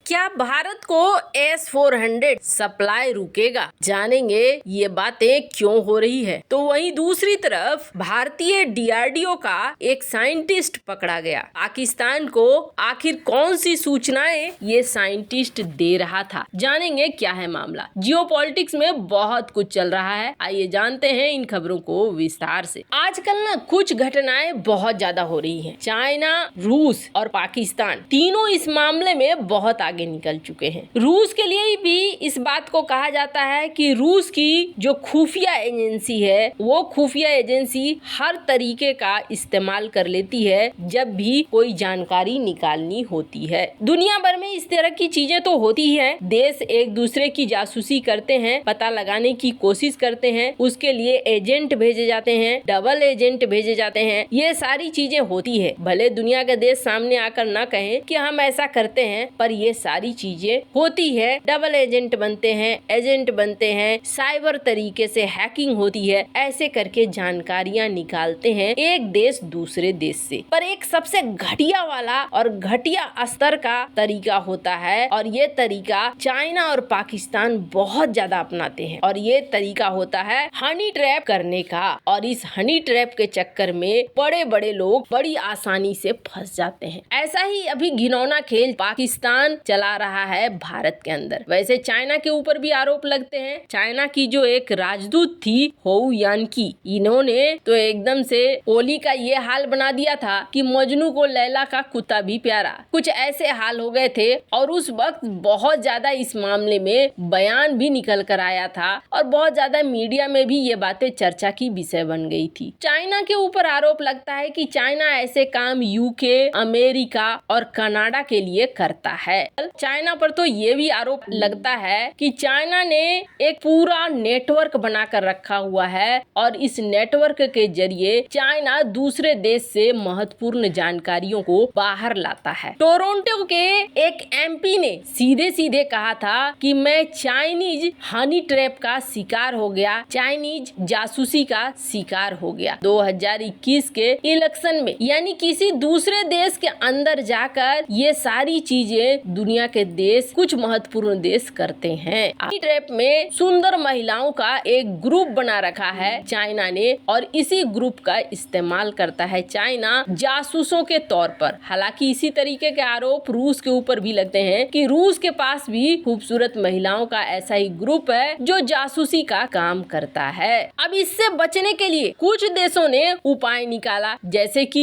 क्या भारत को S-400 supply रुकेगा? जानेंगे ये बातें क्यों हो रही है। तो वहीं दूसरी तरफ भारतीय DRDO का एक साइंटिस्ट पकड़ा गया। पाकिस्तान को आखिर कौन सी सूचनाएं ये साइंटिस्ट दे रहा था, जानेंगे क्या है मामला। जियोपॉलिटिक्स में बहुत कुछ चल रहा है, आइए जानते हैं इन खबरों को विस्तार से। आजकल ना कुछ घटनाएं बहुत ज्यादा हो रही हैं। चाइना, रूस और पाकिस्तान तीनों इस मामले में बहुत आगे निकल चुके हैं। रूस के लिए भी इस बात को कहा जाता है कि रूस की जो खुफिया एजेंसी है, वो खुफिया एजेंसी हर तरीके का इस्तेमाल कर लेती है जब भी कोई जानकारी निकालनी होती है। दुनिया भर में इस तरह की चीजें तो होती ही हैं। देश एक दूसरे की जासूसी करते हैं, पता लगाने की कोशिश करते हैं, उसके लिए एजेंट भेजे जाते हैं, डबल एजेंट भेजे जाते हैं। ये सारी चीजें होती है। भले दुनिया के देश सामने आकर ना कहें कि हम ऐसा करते हैं, पर ये सारी चीजें होती है। डबल एजेंट बनते हैं, एजेंट बनते हैं, साइबर तरीके से हैकिंग होती है, ऐसे करके जानकारियां निकालते हैं एक देश दूसरे देश से। पर एक सबसे घटिया वाला और घटिया स्तर का तरीका होता है, और ये तरीका चाइना और पाकिस्तान बहुत ज्यादा अपनाते हैं, और ये तरीका होता है हनी ट्रैप करने का। और इस हनी ट्रैप के चक्कर में बड़े बड़े लोग बड़ी आसानी से फंस जाते हैं। ऐसा ही अभी घिनौना खेल पाकिस्तान चला रहा है भारत के अंदर। वैसे चाइना के ऊपर भी आरोप लगते हैं। चाइना की जो एक राजदूत थी होउ यानकी, इन्होंने तो एकदम से ओली का ये हाल बना दिया था कि मजनू को लैला का कुत्ता भी प्यारा, कुछ ऐसे हाल हो गए थे। और उस वक्त बहुत ज्यादा इस मामले में बयान भी निकल कर आया था, और बहुत ज्यादा मीडिया में भी ये बातें चर्चा की विषय बन गई थी। चाइना के ऊपर आरोप लगता है कि चाइना ऐसे काम यूके, अमेरिका और कनाडा के लिए करता है। चाइना पर तो ये भी आरोप लगता है कि चाइना ने एक पूरा नेटवर्क बनाकर रखा हुआ है, और इस नेटवर्क के जरिए चाइना दूसरे देश से महत्वपूर्ण जानकारियों को बाहर लाता है। टोरंटो के एक MP ने सीधे सीधे कहा था कि मैं चाइनीज हनी ट्रैप का शिकार हो गया, चाइनीज जासूसी का शिकार हो गया। 2021 के इलेक्शन में, यानी किसी दूसरे देश के अंदर जाकर ये सारी चीजें दुनिया के देश, कुछ महत्वपूर्ण देश करते हैं। हनी ट्रैप में सुंदर महिलाओं का एक ग्रुप बना रखा है चाइना ने, और इसी ग्रुप का इस्तेमाल करता है चाइना जासूसों के तौर पर। हालांकि इसी तरीके के आरोप रूस के ऊपर भी लगते हैं कि रूस के पास भी खूबसूरत महिलाओं का ऐसा ही ग्रुप है जो जासूसी का काम करता है। अब इससे बचने के लिए कुछ देशों ने उपाय निकाला, जैसे कि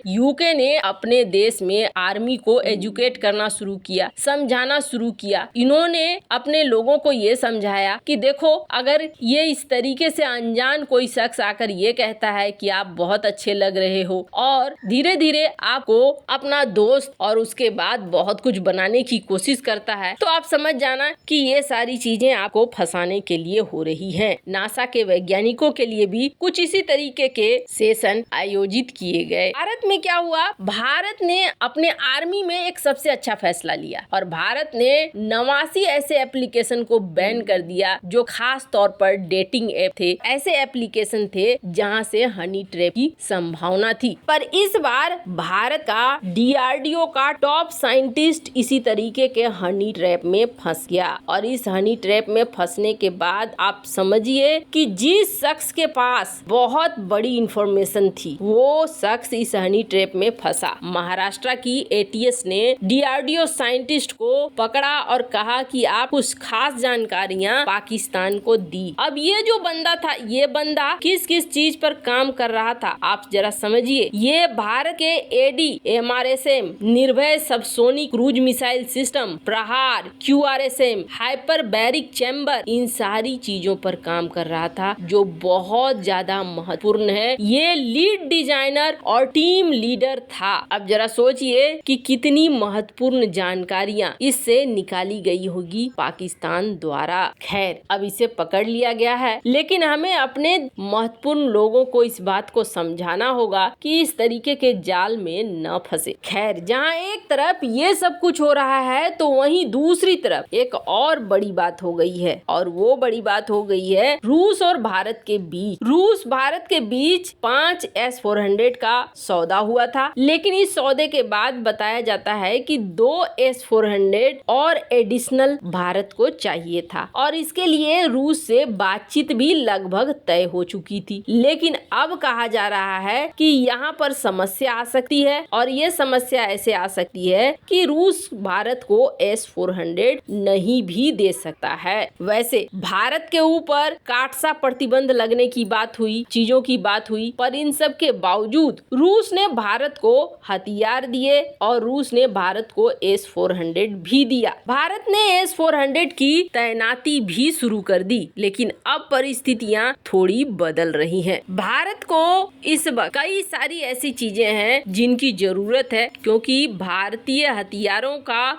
यूके ने अपने देश में आर्मी को एजुकेट करना शुरू किया, समझाना शुरू किया। इन्होंने अपने लोगों को ये समझाया कि देखो, अगर ये इस तरीके से अनजान कोई शख्स आकर ये कहता है कि आप बहुत अच्छे लग रहे हो, और धीरे धीरे आपको अपना दोस्त और उसके बाद बहुत कुछ बनाने की कोशिश करता है, तो आप समझ जाना कि ये सारी चीजें आपको फंसाने के लिए हो रही हैं। नासा के वैज्ञानिकों के लिए भी कुछ इसी तरीके के सेशन आयोजित किए गए। भारत में क्या हुआ? भारत ने अपने आर्मी में एक सबसे अच्छा फैसला लिया, और भारत ने 89 ऐसे एप्लीकेशन को बैन कर दिया जो खास तौर पर डेटिंग ऐप थे। ऐसे एप्लीकेशन थे जहां से हनी ट्रैप की संभावना थी। पर इस बार भारत का DRDO का टॉप साइंटिस्ट इसी तरीके के हनी ट्रैप में फंस गया, और इस हनी ट्रैप में फंसने के बाद आप समझिए कि जिस शख्स के पास बहुत बड़ी इंफॉर्मेशन थी, वो शख्स इस हनी ट्रैप में फंसा। महाराष्ट्र की ATS ने DRDO साइंटिस्ट को पकड़ा और कहा कि आप कुछ खास जानकारियां पाकिस्तान को दी। अब ये जो बंदा था, ये बंदा किस किस चीज पर काम कर रहा था आप जरा समझिए। ये भारत के AD/MRSM, निर्भय सबसोनिक क्रूज मिसाइल सिस्टम, प्रहार, QRSM, हाइपरबैरिक चैम्बर, इन सारी चीजों पर काम कर रहा था, जो बहुत ज्यादा महत्वपूर्ण है। ये लीड डिजाइनर और टीम लीडर था। अब जरा सोचिए कि कितनी महत्वपूर्ण जानकारियां इससे निकाली गई होगी पाकिस्तान द्वारा। खैर, अब इसे पकड़ लिया गया है, लेकिन हमें अपने महत्वपूर्ण लोगों को इस बात को समझाना होगा कि इस तरीके के जाल में न फंसे। खैर, जहां एक तरफ ये सब कुछ हो रहा है, तो वहीं दूसरी तरफ एक और बड़ी बात हो गई है, और वो बड़ी बात हो गई है रूस और भारत के बीच। रूस भारत के बीच 5 S-400 का सौदा हुआ था, लेकिन इस सौदे के बाद बताया जाता है कि 2 S-400 और एडिशनल भारत को चाहिए था और इसके लिए रूस से बातचीत भी लगभग तय हो चुकी थी। लेकिन अब कहा जा रहा है कि यहाँ पर समस्या आ सकती है और ये समस्या ऐसे आ सकती है कि रूस भारत को S-400 नहीं भी दे सकता है। वैसे भारत के ऊपर काटसा प्रतिबंध लगने की बात हुई, चीजों की बात हुई, पर इन सब के बावजूद रूस ने भारत को हथियार दिए और रूस ने भारत को S-400 भी दिया। भारत ने S-400 की तैनाती भी शुरू कर दी, लेकिन अब परिस्थितियां थोड़ी बदल रही हैं। भारत को इस वक्त कई सारी ऐसी चीजें हैं जिनकी जरूरत है, क्योंकि भारतीय हथियारों का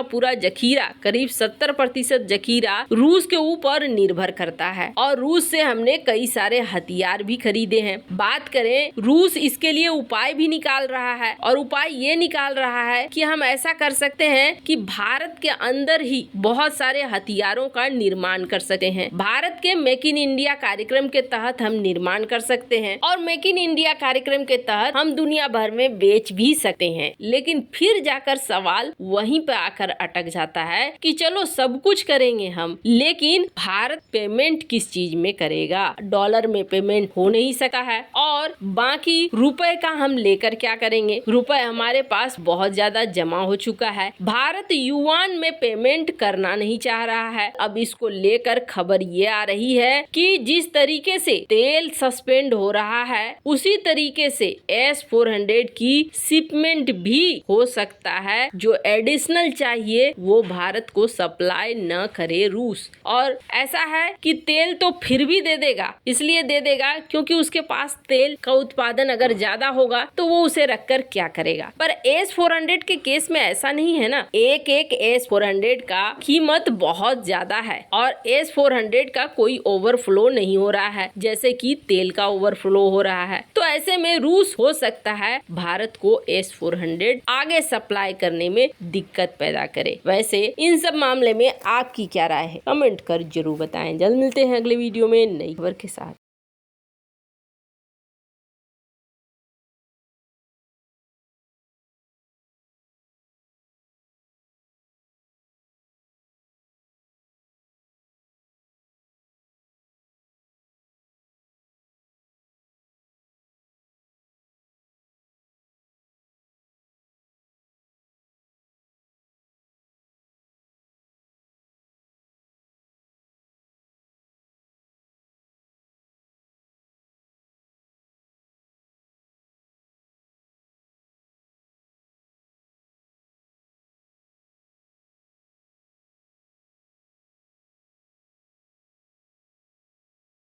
पूरा जखीरा, करीब 70% जखीरा रूस के ऊपर निर्भर करता है और रूस से हमने कई सारे हथियार भी खरीदे हैं। बात करें, रूस इसके लिए उपाय भी निकाल रहा है और उपाय ये निकाल रहा है कि हम ऐसा कर सकते हैं कि भारत के अंदर ही बहुत सारे हथियारों का निर्माण कर सकते हैं। भारत के मेक इन इंडिया कार्यक्रम के तहत हम निर्माण कर सकते हैं और मेक इन इंडिया कार्यक्रम के तहत हम दुनिया भर में बेच भी सकते हैं। लेकिन फिर जाकर सवाल वहीं पे आकर अटक जाता है कि चलो सब कुछ करेंगे हम, लेकिन भारत पेमेंट किस चीज में करेगा? डॉलर में पेमेंट हो नहीं सका है और बाकी रुपए का हम लेकर क्या करेंगे? रुपए हमारे पास बहुत ज्यादा जमा हो चुका है। भारत युआन में पेमेंट करना नहीं चाह रहा है। अब इसको लेकर खबर ये आ रही है कि जिस तरीके से तेल सस्पेंड हो रहा है, उसी तरीके से S-400 की शिपमेंट भी हो सकता है। जो एडिशनल चाहिए वो भारत को सप्लाई न करे रूस, और ऐसा है कि तेल तो फिर भी दे देगा, इसलिए दे देगा क्योंकि उसके पास तेल का उत्पादन अगर ज्यादा होगा तो वो उसे रखकर क्या करेगा। पर S-400 के केस में ऐसा नहीं है ना। एक S-400 का कीमत बहुत ज्यादा है और S-400 का कोई ओवरफ्लो नहीं हो रहा है जैसे कि तेल का ओवरफ्लो हो रहा है। तो ऐसे में रूस हो सकता है भारत को S-400 आगे सप्लाई करने में दिक्कत पैदा करे। वैसे इन सब मामले में आपकी क्या राय है? कमेंट कर जरूर बताएं। जल्द मिलते हैं अगले वीडियो में नई खबर के साथ।